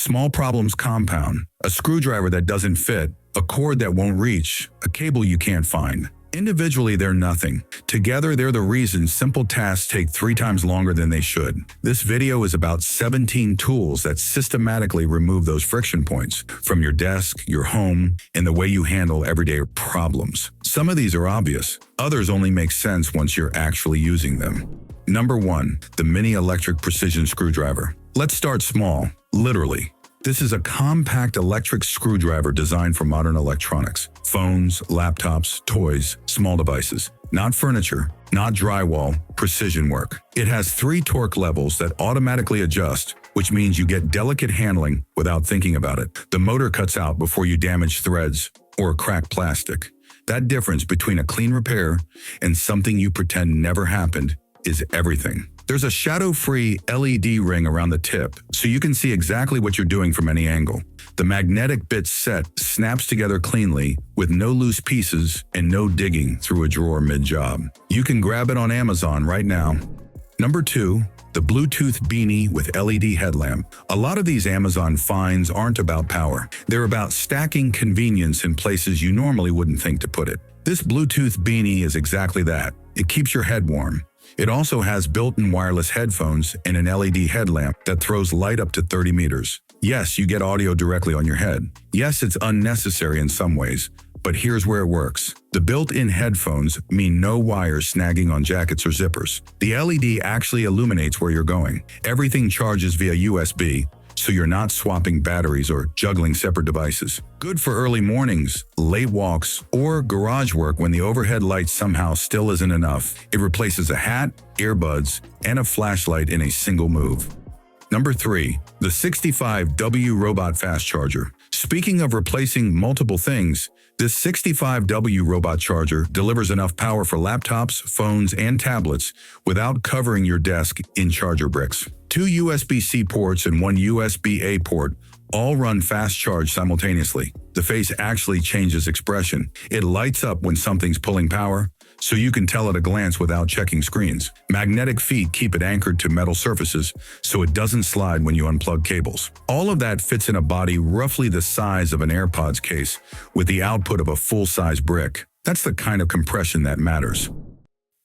Small problems compound. A screwdriver that doesn't fit, a cord that won't reach, a cable you can't find. Individually, they're nothing. Together, they're the reason simple tasks take 3 times longer than they should. This video is about 17 tools that systematically remove those friction points from your desk, your home, and the way you handle everyday problems. Some of these are obvious. Others only make sense once you're actually using them. Number 1. The Mini Electric Precision Screwdriver. Let's start small, literally. This is a compact electric screwdriver designed for modern electronics. Phones, laptops, toys, small devices. Not furniture, not drywall, precision work. It has 3 torque levels that automatically adjust, which means you get delicate handling without thinking about it. The motor cuts out before you damage threads or crack plastic. That difference between a clean repair and something you pretend never happened is everything. There's a shadow-free LED ring around the tip, so you can see exactly what you're doing from any angle. The magnetic bit set snaps together cleanly with no loose pieces and no digging through a drawer mid-job. You can grab it on Amazon right now. Number 2. The Bluetooth Beanie with LED headlamp. A lot of these Amazon finds aren't about power. They're about stacking convenience in places you normally wouldn't think to put it. This Bluetooth Beanie is exactly that. It keeps your head warm. It also has built-in wireless headphones and an LED headlamp that throws light up to 30 meters. Yes, you get audio directly on your head. Yes, it's unnecessary in some ways, but here's where it works. The built-in headphones mean no wires snagging on jackets or zippers. The LED actually illuminates where you're going. Everything charges via USB, so you're not swapping batteries or juggling separate devices. Good for early mornings, late walks, or garage work when the overhead light somehow still isn't enough. It replaces a hat, earbuds, and a flashlight in a single move. Number 3. The 65W Robot Fast Charger. Speaking of replacing multiple things, this 65W robot charger delivers enough power for laptops, phones, and tablets without covering your desk in charger bricks. 2 USB-C ports and 1 USB-A port all run fast charge simultaneously. The face actually changes expression. It lights up when something's pulling power, so you can tell at a glance without checking screens. Magnetic feet keep it anchored to metal surfaces, so it doesn't slide when you unplug cables. All of that fits in a body roughly the size of an AirPods case, with the output of a full-size brick. That's the kind of compression that matters.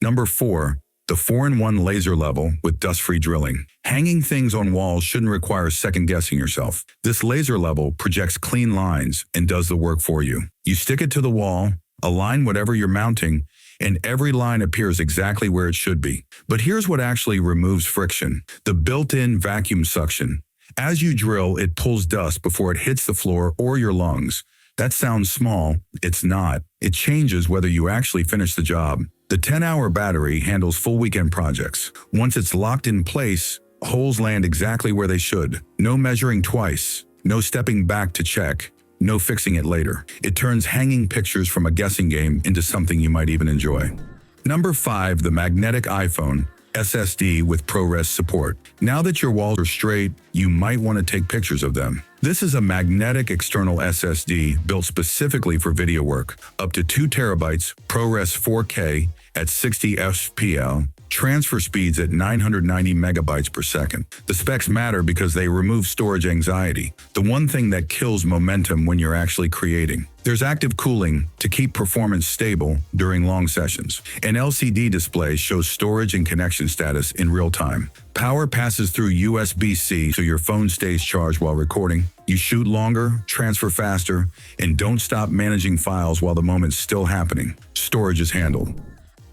Number 4. The 4-in-1 laser level with dust-free drilling. Hanging things on walls shouldn't require second-guessing yourself. This laser level projects clean lines and does the work for you. You stick it to the wall, align whatever you're mounting, and every line appears exactly where it should be. But here's what actually removes friction: the built-in vacuum suction. As you drill, it pulls dust before it hits the floor or your lungs. That sounds small. It's not. It changes whether you actually finish the job. The 10-hour battery handles full weekend projects. Once it's locked in place, holes land exactly where they should. No measuring twice. No stepping back to check. No fixing it later. It turns hanging pictures from a guessing game into something you might even enjoy. Number 5. The Magnetic iPhone SSD with ProRes support. Now that your walls are straight, you might want to take pictures of them. This is a magnetic external SSD built specifically for video work. Up to 2 terabytes, ProRes 4K at 60 fps, transfer speeds at 990 megabytes per second. The specs matter because they remove storage anxiety, the one thing that kills momentum when you're actually creating. There's active cooling to keep performance stable during long sessions. An LCD display shows storage and connection status in real time. Power passes through USB-C so your phone stays charged while recording. You shoot longer, transfer faster, and don't stop managing files while the moment's still happening. Storage is handled.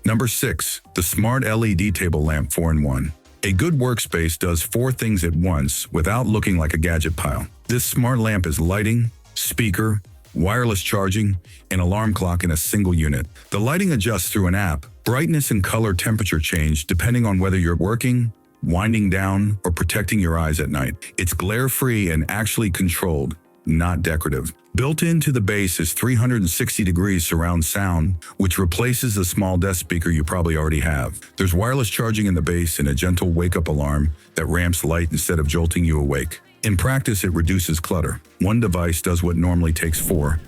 Number 6. The Smart LED Table Lamp 4-in-1. A good workspace does 4 things at once without looking like a gadget pile. This smart lamp is lighting, speaker, wireless charging, and alarm clock in a single unit. The lighting adjusts through an app. Brightness and color temperature change depending on whether you're working, winding down, or protecting your eyes at night. It's glare-free and actually controlled, not decorative. Built into the base is 360-degree surround sound, which replaces the small desk speaker you probably already have. There's wireless charging in the base and a gentle wake-up alarm that ramps light instead of jolting you awake. In practice, it reduces clutter. One device does what normally takes 4.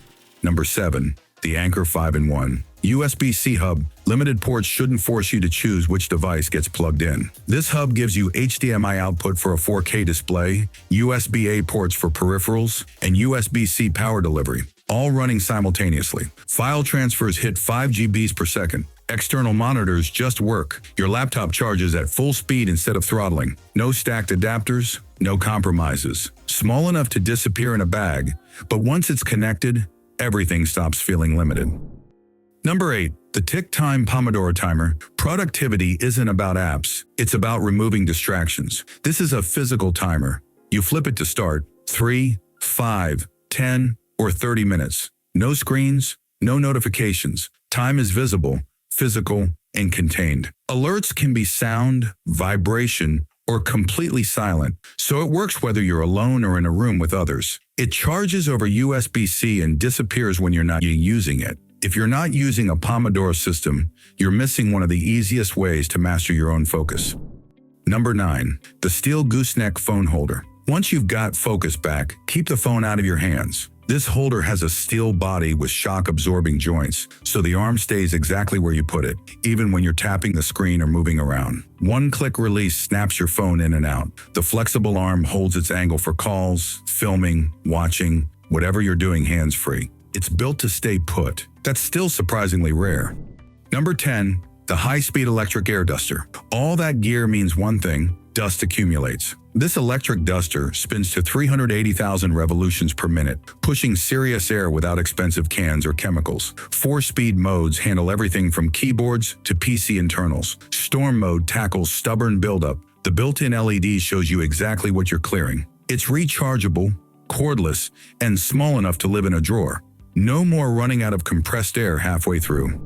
Number 7. The Anker 5-in-1. USB-C hub. Limited ports shouldn't force you to choose which device gets plugged in. This hub gives you HDMI output for a 4K display, USB-A ports for peripherals, and USB-C power delivery, all running simultaneously. File transfers hit 5 GB per second. External monitors just work. Your laptop charges at full speed instead of throttling. No stacked adapters, no compromises. Small enough to disappear in a bag, but once it's connected, everything stops feeling limited. Number 8. The TickTime Pomodoro Timer. Productivity isn't about apps, it's about removing distractions. This is a physical timer. You flip it to start 3, 5, 10, or 30 minutes. No screens, no notifications. Time is visible, physical, and contained. Alerts can be sound, vibration, or completely silent, so it works whether you're alone or in a room with others. It charges over USB-C and disappears when you're not using it. If you're not using a Pomodoro system, you're missing one of the easiest ways to master your own focus. Number 9. The Steel Gooseneck Phone Holder. Once you've got focus back, keep the phone out of your hands. This holder has a steel body with shock-absorbing joints, so the arm stays exactly where you put it, even when you're tapping the screen or moving around. One-click release snaps your phone in and out. The flexible arm holds its angle for calls, filming, watching, whatever you're doing hands-free. It's built to stay put. That's still surprisingly rare. Number 10. The high-speed electric air duster. All that gear means one thing: dust accumulates. This electric duster spins to 380,000 revolutions per minute, pushing serious air without expensive cans or chemicals. 4-speed modes handle everything from keyboards to PC internals. Storm mode tackles stubborn buildup. The built-in LED shows you exactly what you're clearing. It's rechargeable, cordless, and small enough to live in a drawer. No more running out of compressed air halfway through.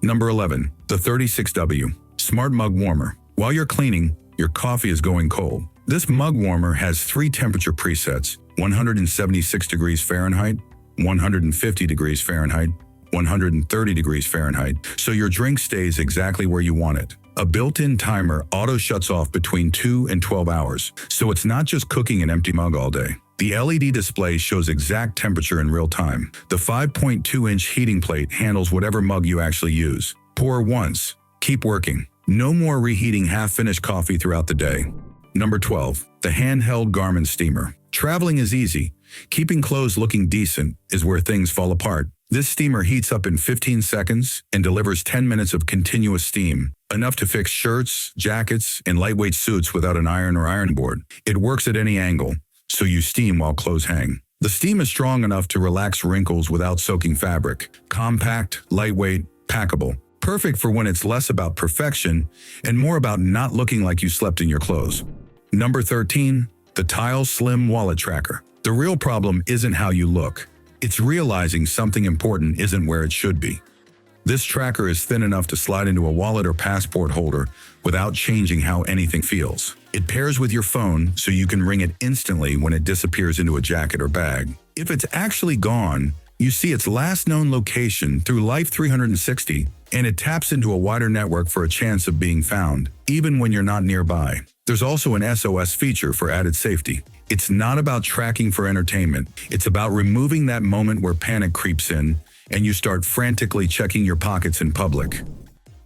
Number 11. The 36W Smart Mug Warmer. While you're cleaning, your coffee is going cold. This mug warmer has 3 temperature presets: 176 degrees Fahrenheit, 150 degrees Fahrenheit, 130 degrees Fahrenheit, so your drink stays exactly where you want it. A built-in timer auto shuts off between 2 and 12 hours, so it's not just cooking an empty mug all day. The LED display shows exact temperature in real time. The 5.2-inch heating plate handles whatever mug you actually use. Pour once, keep working. No more reheating half-finished coffee throughout the day. Number 12. The Handheld Garment Steamer. Traveling is easy. Keeping clothes looking decent is where things fall apart. This steamer heats up in 15 seconds and delivers 10 minutes of continuous steam, enough to fix shirts, jackets, and lightweight suits without an iron or iron board. It works at any angle, so you steam while clothes hang. The steam is strong enough to relax wrinkles without soaking fabric. Compact, lightweight, packable. Perfect for when it's less about perfection and more about not looking like you slept in your clothes. Number 13. The Tile Slim Wallet Tracker. The real problem isn't how you look. It's realizing something important isn't where it should be. This tracker is thin enough to slide into a wallet or passport holder without changing how anything feels. It pairs with your phone so you can ring it instantly when it disappears into a jacket or bag. If it's actually gone, you see its last known location through Life 360, and it taps into a wider network for a chance of being found, even when you're not nearby. There's also an SOS feature for added safety. It's not about tracking for entertainment. It's about removing that moment where panic creeps in and you start frantically checking your pockets in public.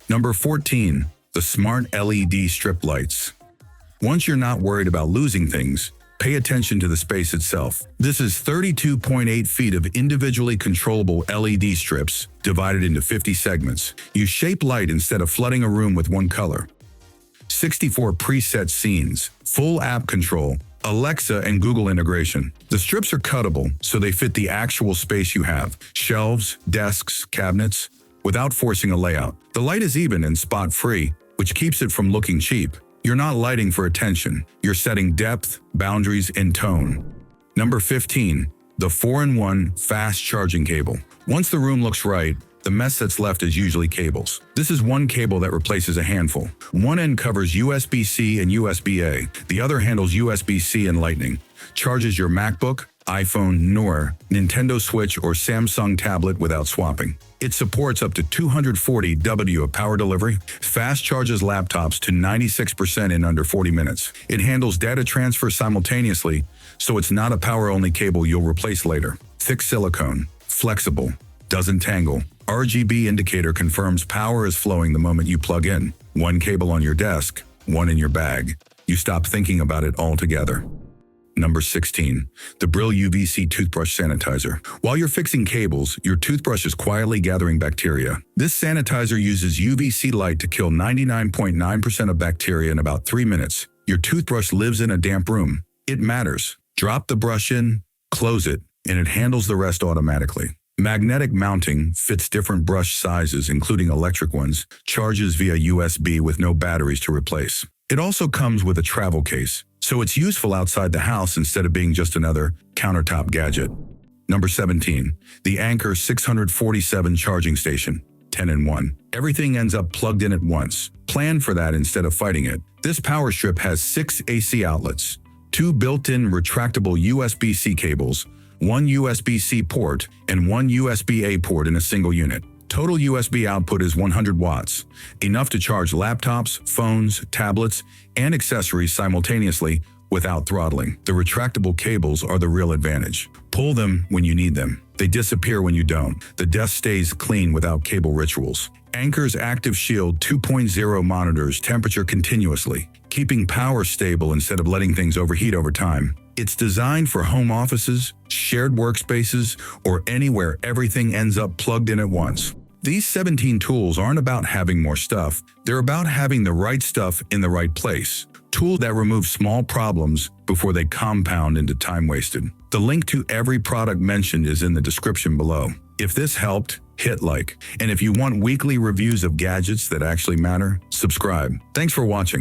Number 14. The Smart LED Strip Lights. Once you're not worried about losing things, pay attention to the space itself. This is 32.8 feet of individually controllable LED strips divided into 50 segments. You shape light instead of flooding a room with one color. 64 preset scenes, full app control, Alexa and Google integration. The strips are cuttable, so they fit the actual space you have: shelves, desks, cabinets, without forcing a layout. The light is even and spot-free, which keeps it from looking cheap. You're not lighting for attention. You're setting depth, boundaries, and tone. Number 15. The 4-in-1 Fast Charging Cable. Once the room looks right, the mess that's left is usually cables. This is one cable that replaces a handful. One end covers USB-C and USB-A. The other handles USB-C and Lightning. Charges your MacBook, iPhone, nor Nintendo Switch or Samsung tablet without swapping. It supports up to 240 W of power delivery, fast charges laptops to 96% in under 40 minutes. It handles data transfer simultaneously, so it's not a power-only cable you'll replace later. Thick silicone, flexible, doesn't tangle. RGB indicator confirms power is flowing the moment you plug in. One cable on your desk, one in your bag. You stop thinking about it altogether. Number 16. The Brill UVC Toothbrush Sanitizer. While you're fixing cables, your toothbrush is quietly gathering bacteria. This sanitizer uses UVC light to kill 99.9% of bacteria in about 3 minutes. Your toothbrush lives in a damp room. It matters. Drop the brush in, close it, and it handles the rest automatically. Magnetic mounting fits different brush sizes, including electric ones, charges via USB with no batteries to replace. It also comes with a travel case, so it's useful outside the house instead of being just another countertop gadget. Number 17. The Anker 647 Charging Station. 10 in 1. Everything ends up plugged in at once. Plan for that instead of fighting it. This power strip has 6 AC outlets, 2 built-in retractable USB-C cables, 1 USB-C port, and 1 USB-A port in a single unit. Total USB output is 100 watts, enough to charge laptops, phones, tablets, and accessories simultaneously without throttling. The retractable cables are the real advantage. Pull them when you need them. They disappear when you don't. The desk stays clean without cable rituals. Anker's Active Shield 2.0 monitors temperature continuously, keeping power stable instead of letting things overheat over time. It's designed for home offices, shared workspaces, or anywhere everything ends up plugged in at once. These 17 tools aren't about having more stuff, they're about having the right stuff in the right place. Tools that remove small problems before they compound into time wasted. The link to every product mentioned is in the description below. If this helped, hit like. And if you want weekly reviews of gadgets that actually matter, subscribe. Thanks for watching.